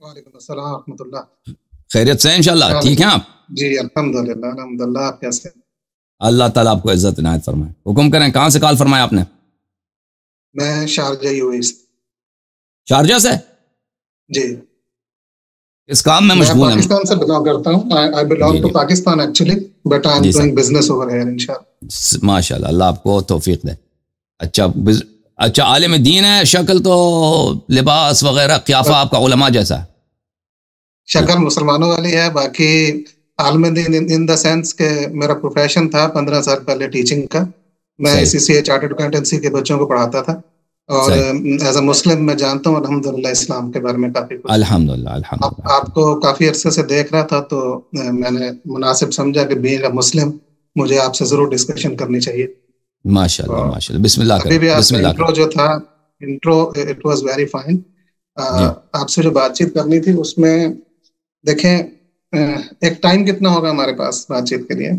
وعلیکم السلام ورحمۃ اللہ. خیریت سے انشاءاللہ؟ ٹھیک ہیں آپ؟ جی الحمدللہ الحمدللہ. آپ کیسے ہیں؟ اللہ تعالیٰ آپ کو عزت عنایت فرمائے. حکم کریں، کہاں سے کال فرمایا آپ نے؟ میں شارجہ UAE سے. شارجہ سے؟ جی اس کام میں میں مشغول ہیں؟ پاکستان سے بلانگ کرتا ہوں. I belong to Pakistan actually but I am doing business over here انشاءاللہ. ماشاءاللہ، اللہ آپ کو توفیق دے. اچھا عالم دین ہے. شکل تو لباس وغیرہ قیافہ آپ کا علماء جیسا ہے. شکل مسلمانوں والی ہے، باقی عالم دین ان دا سینس کہ میرا پروفیشن تھا 15 سال پہلے ٹیچنگ کا. میں CCA چارٹرڈ اکاؤنٹنسی کے بچوں کو پڑھاتا تھا اور ایز اے مسلم میں جانتا ہوں الحمدللہ اسلام کے بارے میں کافی کچھ. الحمدللہ. آپ کو کافی عرصے سے دیکھ رہا تھا تو میں نے مناسب سمجھا کہ بینگ اے مسلم مجھے آپ سے ضرور ڈسکشن کرنی چاہیے. ماشاءاللہ ماشاءاللہ. بسم اللہ ابھی بھی آپ بسم کا اللہ. انٹرو جو تھا اٹ واز ویری فائن. آپ سے جو بات چیت کرنی تھی اس میں دیکھیں ایک ٹائم کتنا ہوگا ہمارے پاس بات چیت کے لیے؟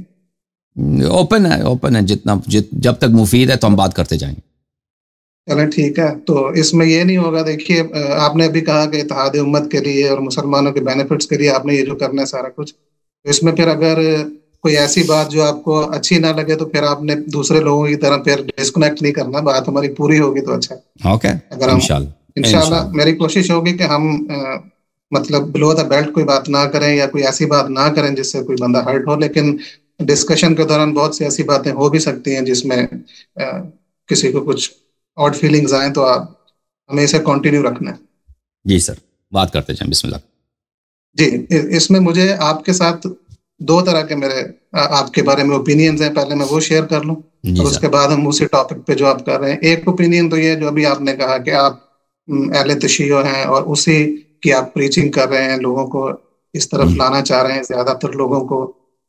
اوپن ہے جب تک مفید ہے تو ہم بات کرتے جائیں گے. چلیں ٹھیک ہے. تو اس میں یہ نہیں ہوگا، دیکھیے آپ نے ابھی کہا کہ اتحاد امت کے لیے اور مسلمانوں کے بینیفٹس کے لیے آپ نے یہ جو کرنا ہے سارا کچھ، اس میں پھر اگر کوئی ایسی بات جو آپ کو اچھی نہ لگے تو پھر آپ نے دوسرے لوگوں کی طرح پھر ڈسکنیکٹ نہیں کرنا. بات ہماری پوری ہوگی تو اچھا. اوکے اگر ہم انشاءاللہ میری کوشش ہوگی کہ ہم مطلب بلو دا بیلٹ کوئی بات نہ کریں یا کوئی ایسی بات نہ کریں جس سے کوئی بندہ ہرٹ ہو، لیکن ڈسکشن کے دوران بہت سی ایسی باتیں ہو بھی سکتی ہیں جس میں کسی کو کچھ آڈ فیلنگز آئیں تو آپ ہمیں اسے کنٹینیو رکھنا ہے. جی سر، بات کرتے جائیں. بسم اللہ. جی اس میں مجھے آپ کے ساتھ دو طرح کے میرے آپ کے بارے میں اوپینینز ہیں. پہلے میں وہ شیئر کر لوں اور اس کے بعد ہم اسی ٹاپک پہ جو آپ کر رہے ہیں. ایک اوپینین تو یہ جو ابھی آپ نے کہا کہ آپ اہل تشیع ہیں اور اسی کی آپ پریچنگ کر رہے ہیں، لوگوں کو اس طرف لانا چاہ رہے ہیں. زیادہ تر لوگوں کو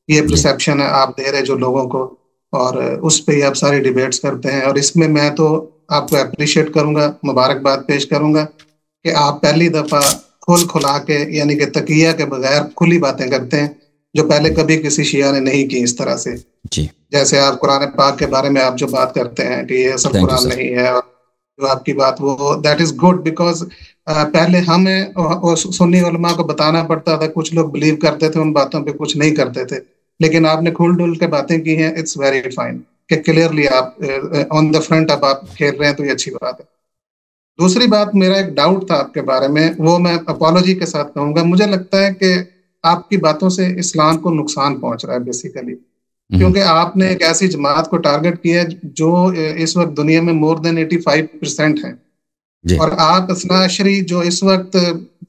یہ پرسیپشن ہے آپ دے رہے جو لوگوں کو، اور اس پہ ہی آپ ساری ڈیبیٹس کرتے ہیں. اور اس میں تو آپ کو اپریشیٹ کروں گا، مبارکباد پیش کروں گا کہ آپ پہلی دفعہ کھلا کے یعنی کہ تقیہ کے بغیر کھلی باتیں کرتے ہیں جو پہلے کبھی کسی شیعہ نے نہیں کی اس طرح سے. جیسے آپ قرآن پاک کے بارے میں آپ جو بات کرتے ہیں کہ یہ اصل قرآن نہیں ہے، اور جو آپ کی بات وہ دیٹ از گڈ بیکاز پہلے ہمیں سنی علماء کو بتانا پڑتا تھا. کچھ لوگ بلیو کرتے تھے ان باتوں پہ، کچھ نہیں کرتے تھے. لیکن آپ نے کھل ڈل کے باتیں کی ہیں. اٹس ویری فائن کہ کلیئرلی آپ آن دا فرنٹ اب آپ کھیل رہے ہیں، تو یہ اچھی بات ہے. دوسری بات، میرا ایک ڈاؤٹ تھا آپ کے بارے میں، وہ میں اپالوجی کے ساتھ کہوں گا. مجھے لگتا ہے کہ آپ کی باتوں سے اسلام کو نقصان پہنچ رہا ہے بیسیکلی، کیونکہ آپ نے ایک ایسی جماعت کو ٹارگٹ کیا ہے جو اس وقت دنیا میں مور دین 85% ہیں. اور آپ اثنا عشری جو اس وقت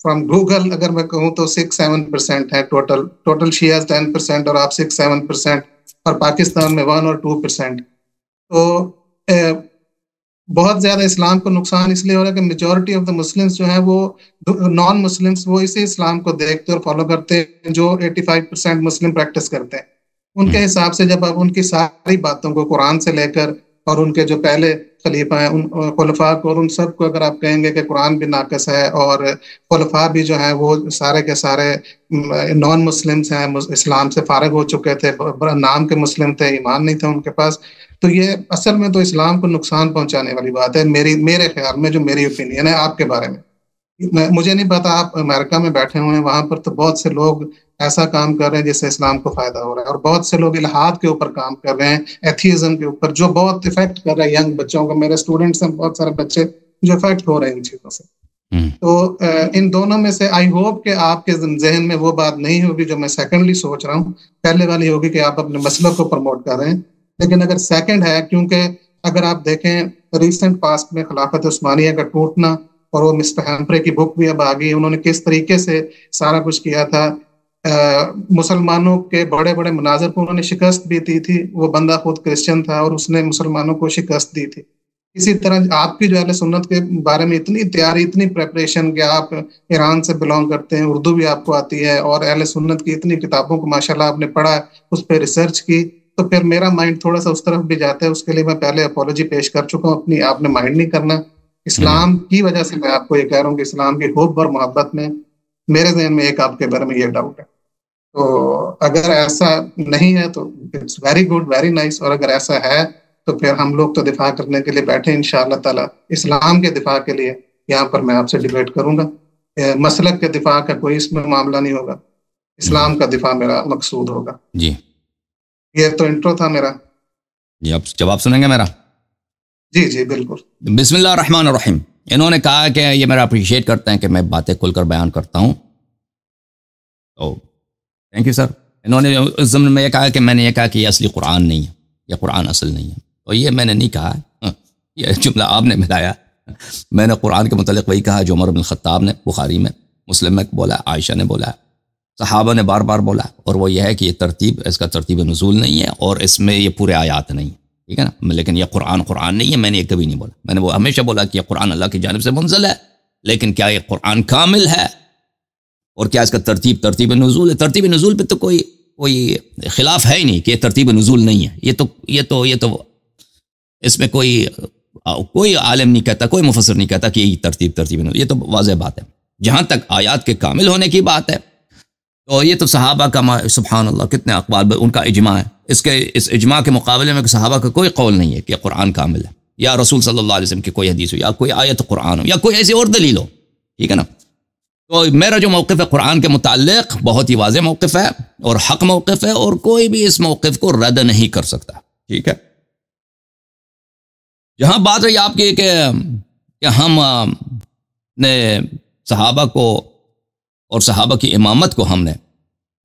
فرام گوگل اگر میں کہوں تو 6-7% ہے. ٹوٹل شیعہ 10% اور آپ 6-7%، اور پاکستان میں 1 اور 2%. تو بہت زیادہ اسلام کو نقصان اس لیے ہو رہا ہے کہ میجورٹی آف دا مسلمس جو ہیں وہ نان مسلمس وہ اسی اسلام کو دیکھتے اور فالو کرتے ہیں جو 85% مسلم پریکٹس کرتے ہیں. ان کے حساب سے جب آپ ان کی ساری باتوں کو قرآن سے لے کر اور ان کے جو پہلے خلیفہ ہیں ان خلفاء کو اور ان سب کو اگر آپ کہیں گے کہ قرآن بھی ناقص ہے اور خلفاء بھی جو ہیں وہ سارے کے سارے نان مسلمس ہیں، اسلام سے فارغ ہو چکے تھے، نام کے مسلم تھے، ایمان نہیں تھا ان کے پاس، تو یہ اصل میں تو اسلام کو نقصان پہنچانے والی بات ہے میرے خیال میں، جو میری اوپینین ہے آپ کے بارے میں. مجھے نہیں پتا، آپ امریکہ میں بیٹھے ہوئے ہیں، وہاں پر تو بہت سے لوگ ایسا کام کر رہے ہیں جس سے اسلام کو فائدہ ہو رہا ہے، اور بہت سے لوگ الحاد کے اوپر کام کر رہے ہیں، ایتھیزم کے اوپر، جو بہت افیکٹ کر رہا ہے ینگ بچوں کو. میرے اسٹوڈنٹس ہیں بہت سارے بچے جو افیکٹ ہو رہے ہیں ان چیزوں سے. تو ان دونوں میں سے آئی ہوپ کہ آپ کے ذہن میں وہ بات نہیں ہوگی جو میں سیکنڈلی سوچ رہا ہوں. پہلے والی ہوگی کہ آپ اپنے مسلک کو پروموٹ کر رہے ہیں، لیکن اگر سیکنڈ ہے، کیونکہ اگر آپ دیکھیں ریسنٹ پاسٹ میں خلافت عثمانیہ کا ٹوٹنا، اور وہ مسٹر ہیمپرے کی بک بھی اب آ گئی، انہوں نے کس طریقے سے سارا کچھ کیا تھا. مسلمانوں کے بڑے بڑے مناظر کو انہوں نے شکست بھی دی تھی. وہ بندہ خود کرسچن تھا اور اس نے مسلمانوں کو شکست دی تھی. اسی طرح آپ کی جو اہل سنت کے بارے میں اتنی تیاری، اتنی پریپریشن کہ آپ ایران سے بلانگ کرتے ہیں، اردو بھی آپ کو آتی ہے، اور اہل سنت کی اتنی کتابوں کو ماشاءاللہ آپ نے پڑھا، اس پہ ریسرچ کی، تو پھر میرا مائنڈ تھوڑا سا اس طرف بھی جاتا ہے. اس کے لیے میں پہلے اپولوجی پیش کر چکا ہوں اپنی. آپ نے مائنڈ نہیں کرنا. اسلام کی وجہ سے میں آپ کو یہ کہہ رہا ہوں کہ اسلام کی حب اور محبت میں میرے ذہن میں ایک آپ کے بارے میں یہ ڈاؤٹ ہے. تو اگر ایسا نہیں ہے تو it's very good, very nice. اور اگر ایسا ہے تو پھر ہم لوگ تو دفاع کرنے کے لیے بیٹھے ان شاء اللہ تعالیٰ. اسلام کے دفاع کے لیے یہاں پر میں آپ سے ڈیبیٹ کروں گا. مسلک کے دفاع کا کوئی اس میں معاملہ نہیں ہوگا، اسلام کا دفاع میرا مقصود ہوگا۔ جی یہ تو انٹرو تھا میرا۔ جی اب جواب سنیں گے میرا؟ جی جی بالکل۔ بسم اللہ الرحمن الرحیم۔ انہوں نے کہا کہ یہ میرا اپریشیٹ کرتے ہیں کہ میں باتیں کھل کر بیان کرتا ہوں، تو تھینک یو سر۔ انہوں نے اس ضمن میں یہ کہا کہ میں نے یہ کہا کہ یہ اصلی قرآن نہیں ہے، یہ قرآن اصل نہیں ہے، تو یہ میں نے نہیں کہا، یہ جملہ آپ نے ملایا۔ میں نے قرآن کے متعلق وہی کہا جو عمر بن الخطاب نے بخاری میں، مسلم میں بولا، عائشہ نے بولا، صحابہ نے بار بار بولا، اور وہ یہ ہے کہ یہ ترتیب، اس کا ترتیب نزول نہیں ہے، اور اس میں یہ پورے آیات نہیں ہیں، ٹھیک ہے نا، لیکن یہ قرآن نہیں ہے، میں نے یہ کبھی نہیں بولا۔ میں نے وہ ہمیشہ بولا کہ یہ قرآن اللہ کی جانب سے منزل ہے، لیکن کیا یہ قرآن کامل ہے، اور کیا اس کا ترتیب نزول ہے؟ ترتیب نزول پہ تو کوئی خلاف ہے ہی نہیں کہ یہ ترتیب نزول نہیں ہے، یہ تو اس میں کوئی عالم نہیں کہتا، کوئی مفسر نہیں کہتا کہ یہ ترتیب نزول، یہ تو واضح بات ہے۔ جہاں تک آیات کے کامل ہونے کی بات ہے، تو یہ تو صحابہ کا سبحان اللہ کتنے اقوال، ان کا اجماع ہے، اس اجماع کے مقابلے میں صحابہ کا کوئی قول نہیں ہے کہ قرآن کامل ہے، یا رسول صلی اللہ علیہ وسلم کی کوئی حدیث ہو، یا کوئی آیت قرآن ہو، یا کوئی ایسی اور دلیل ہو، ٹھیک ہے نا۔ تو میرا جو موقف ہے قرآن کے متعلق بہت ہی واضح موقف ہے اور حق موقف ہے، اور کوئی بھی اس موقف کو رد نہیں کر سکتا، ٹھیک ہے۔ جہاں بات رہی آپ کی کہ ہم نے صحابہ کو اور صحابہ کی امامت کو ہم نے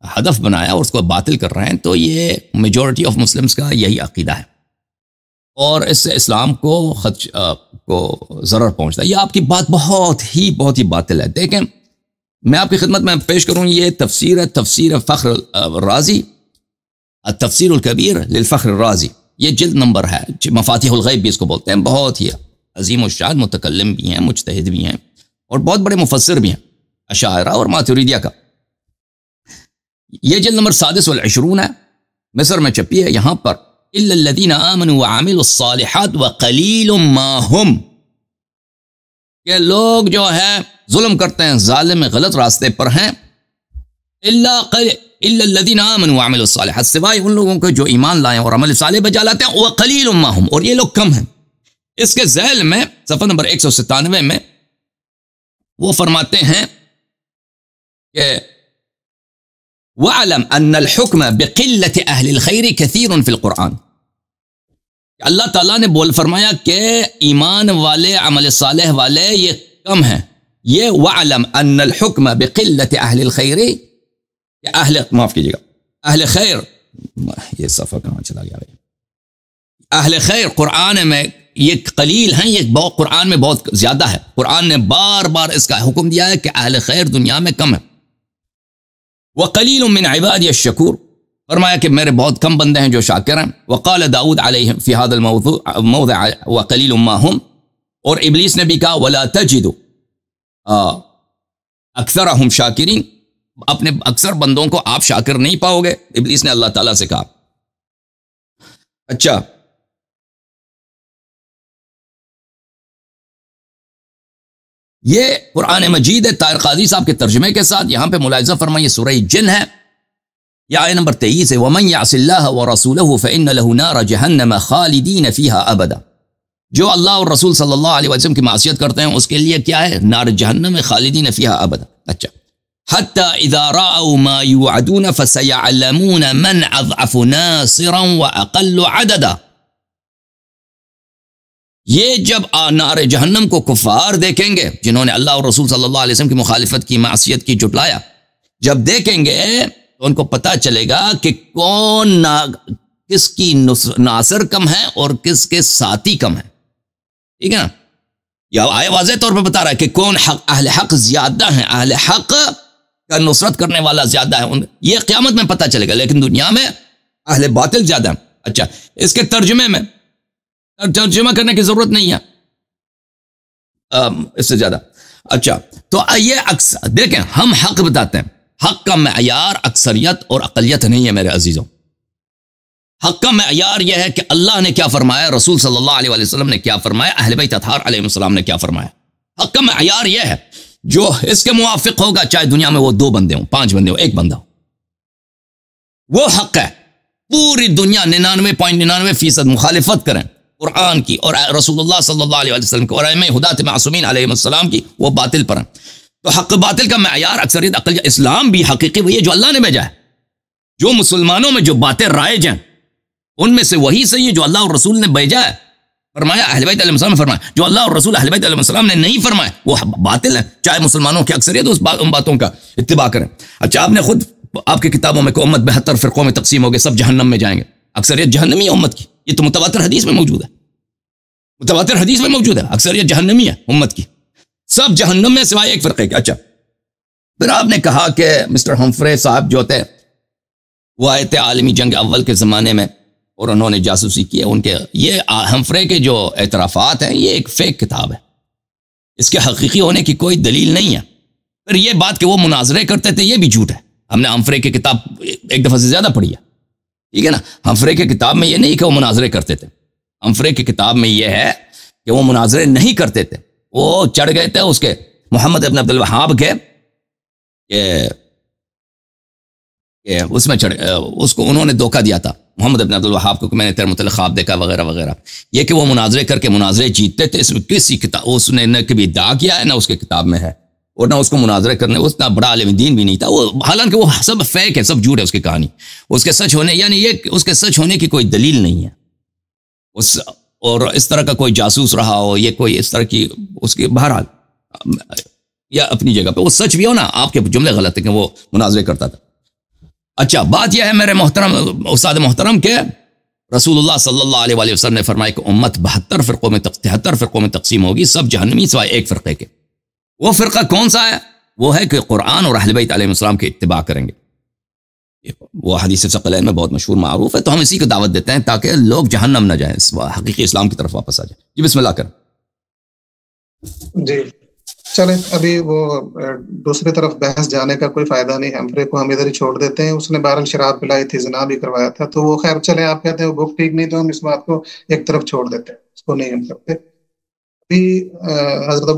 ہدف بنایا اور اس کو باطل کر رہے ہیں، تو یہ میجورٹی آف مسلمز کا یہی عقیدہ ہے، اور اس سے اسلام کو ضرر پہنچتا ہے۔ یہ آپ کی بات بہت ہی باطل ہے۔ دیکھیں میں آپ کی خدمت میں پیش کروں، یہ تفسیر فخر الرازی، التفسیر الکبیر للفخر الرازی، یہ جلد نمبر ہے، مفاتیح الغیب بھی اس کو بولتے ہیں، بہت ہی عظیم الشان متکلم بھی ہیں، مجتہد بھی ہیں، اور بہت بڑے مفسر بھی ہیں اشاعرہ اور ماتریدیہ کا۔ یہ جلد نمبر 26 ہے، مصر میں چھپی ہے۔ یہاں پر الا الذین آمنوا وعملوا الصالحات وقلیل ما هم، کہ لوگ جو ہے ظلم کرتے ہیں، ظالم غلط راستے پر ہیں، الا الذین آمنوا وعملوا الصالحات، سوائے ان لوگوں کو جو ایمان لائیں اور عمل صالح بجا لاتے ہیں، وقلیل ما هم، اور یہ لوگ کم ہیں۔ اس کے ذیل میں صفحہ نمبر 197 میں وہ فرماتے ہیں کہ وَعْلَمْ أَنَّ الْحُكْمَ بِقِلَّةِ أَهْلِ الْخَيْرِ كَثِيرٌ فِي الْقُرْآنِ، اللہ تعالیٰ نے فرمایا کہ ایمان والے، عمل صالح والے یہ کم ہیں۔ یہ وَعْلَمْ أَنَّ الْحُكْمَ بِقِلَّةِ أَهْلِ الْخَيْرِ، معاف کیجیے گا، اہل خیر، یہ صفحہ کہاں چلا گیا؟ اہل خیر قرآن میں یہ قلیل ہیں، یہ قرآن میں بہت زیادہ ہے۔ قرآن نے بار بار اس کا حکم دیا ہے کہ اہل خیر دنیا میں کم ہے۔ وَقَلِيلٌ مِّنْ عِبَادِيَ الشَّكُورِ، فرمایا کہ میرے بہت کم بندے ہیں جو شاکر ہیں۔ وقال داؤد علیہ فی هذا الموضع وقلیل ما هم، اور ابلیس نے بھی کہا ولا تجد اکثرهم شاکرین، اپنے اکثر بندوں کو آپ شاکر نہیں پاؤ گے، ابلیس نے اللہ تعالیٰ سے کہا۔ اچھا، یہ قرآن مجید ہے طاہر قاضی صاحب کے ترجمے کے ساتھ۔ یہاں پہ ملاحظہ فرمائیے، سورہ جن ہے، یہ آیت نمبر 23 ہے، وَمَنْ يَعْصِ اللَّهَ وَرَسُولَهُ فَإِنَّ لَهُ نَارَ جَهَنَّمَ خَالِدِينَ فِيهَا أَبَدًا، جو اللہ اور رسول صلی اللہ علیہ وسلم کی معصیت کرتے ہیں اس کے لیے کیا ہے؟ نار جہنم خالدین فیہا ابدا۔ اچھا، حتی اذا رأوا ما یوعدون فسیعلمون من اضعف ناصرا واقل عددا، یہ جب نار جہنم کو کفار دیکھیں گے جنہوں نے اللہ اور رسول صلی اللہ علیہ وسلم کی مخالفت کی، معصیت کی، جھٹلایا، جب دیکھیں گے تو ان کو پتہ چلے گا کہ کون کس کی ناصر کم ہے اور کس کے ساتھی کم ہے، ٹھیک ہے نا۔ یہ آئے واضح طور پر بتا رہا ہے کہ کون اہل حق زیادہ ہیں، اہل حق کا نصرت کرنے والا زیادہ ہے، یہ قیامت میں پتہ چلے گا، لیکن دنیا میں اہل باطل زیادہ ہیں۔ اچھا، اس کے ترجمے میں ترجمہ کرنے کی ضرورت نہیں ہے اس سے زیادہ۔ اچھا، تو یہ اکثر دیکھیں، ہم حق بتاتے ہیں، حق کا معیار اکثریت اور اقلیت نہیں ہے میرے عزیزوں۔ حق کا معیار یہ ہے کہ اللہ نے کیا فرمایا، رسول صلی اللہ علیہ وسلم نے کیا فرمایا، اہل بیت اطہار علیہ السلام نے کیا فرمایا۔ حق کا معیار یہ ہے، جو اس کے موافق ہوگا، چاہے دنیا میں وہ 2 بندے ہوں، 5 بندے ہوں، 1 بندہ ہو، وہ حق ہے۔ پوری دنیا 99.99% مخالفت کریں قرآن کی اور رسول اللہ صلی اللہ علیہ وسلم کی اور ائمہ ہدایت معصومین علیہ السلام کی، وہ باطل پر ہیں۔ تو حق باطل کا معیار اکثریت عقل اسلام بھی حقیقی وہی ہے جو اللہ نے بھیجا ہے. جو مسلمانوں میں جو باتیں رائج ہیں ان میں سے وہی صحیح ہے جو اللہ اور رسول نے بھیجا ہے. فرمایا اہل بیت علیہ السلام نے فرمایا, جو اللہ اور رسول اہل بیت علیہ السلام نے نہیں فرمایا وہ باطل ہے, چاہے مسلمانوں کی اکثریت ان باتوں کا اتباع کریں. اچھا, آپ نے خود آپ کی کتابوں میں کہ امت 72 فرقوں میں تقسیم ہو گئے, سب جہنم میں جائیں گے, اکثریت جہنمی ہے امت کی, یہ تو متواتر حدیث میں موجود ہے, متواتر حدیث میں موجود ہے, اکثریت جہنمی ہے امت کی, سب جہنم میں سوائے ایک فرقے کے. اچھا, پھر آپ نے کہا کہ مسٹر ہمفرے صاحب جو تھے وہ آئے تھے عالمی جنگ اول کے زمانے میں اور انہوں نے جاسوسی کی ہے. ان کے یہ ہمفرے کے جو اعترافات ہیں یہ ایک فیک کتاب ہے, اس کے حقیقی ہونے کی کوئی دلیل نہیں ہے. پھر یہ بات کہ وہ مناظرے کرتے تھے یہ بھی جھوٹ ہے. ہم نے ہمفرے کی کتاب ایک دفعہ سے زیادہ پڑھی ہے, ٹھیک ہے نا. ہمفرے کی کتاب میں یہ نہیں کہ وہ مناظرے کرتے تھے, ہمفرے کی کتاب میں یہ ہے کہ وہ مناظرے نہیں کرتے تھے, وہ چڑھ گئے تھے اس کے محمد ابن عبد الوہاب کے اس میں چڑھ, اس کو انہوں نے دھوکہ دیا تھا محمد ابن عبد الوہاب کو کہ میں نے تیرے متعلق خواب دیکھا وغیرہ وغیرہ. یہ کہ وہ مناظرے کر کے مناظرے جیتتے تھے, اس میں کسی کتاب اس نے نہ کبھی ادعا کیا ہے نہ اس کے کتاب میں ہے, اور نہ اس کو مناظرے کرنے, اس کا بڑا عالم دین بھی نہیں تھا وہ, حالانکہ وہ سب فیک ہے, سب جھوٹ ہے اس کی کہانی. اس کے سچ ہونے یعنی یہ اس کے سچ ہونے کی کوئی دلیل نہیں ہے. اس اور اس طرح کا کوئی جاسوس رہا ہو, یہ کوئی اس طرح کی اس کی, بہرحال یا اپنی جگہ پہ وہ سچ بھی ہو نا, آپ کے جملے غلط ہیں کہ وہ مناظرے کرتا تھا. اچھا, بات یہ ہے میرے محترم استاد محترم کہ رسول اللہ صلی اللہ علیہ وآلہ وسلم نے فرمایا کہ امت 73 فرقوں میں 73 فرقوں میں تقسیم ہوگی, سب جہنمی سوائے ایک فرقے کے. وہ فرقہ کون سا ہے؟ وہ ہے کہ قرآن اور اہل بیت علیہ السلام کے اتباع کریں گے. وہ حدیث ثقلین میں بہت مشہور معروف ہے, تو ہم اسی کو دعوت دیتے ہیں تاکہ لوگ جہنم نہ جائیں, حقیقی اسلام کی طرف واپس آ جائیں. جی بسم اللہ کریں. جی چلیں, ابھی وہ دوسری طرف بحث جانے کا کوئی فائدہ نہیں, ہمفرے کو ہم ادھر ہی چھوڑ دیتے ہیں. اس نے بہرحال شراب پلائی تھی, زنا بھی کروایا تھا, تو وہ خیر چلیں, آپ کہتے ہیں وہ بک ٹھیک نہیں, تو ہم اس بات کو ایک طرف چھوڑ دیتے ہیں, اس کو نہیں ہم کرتے. ابھی حضرت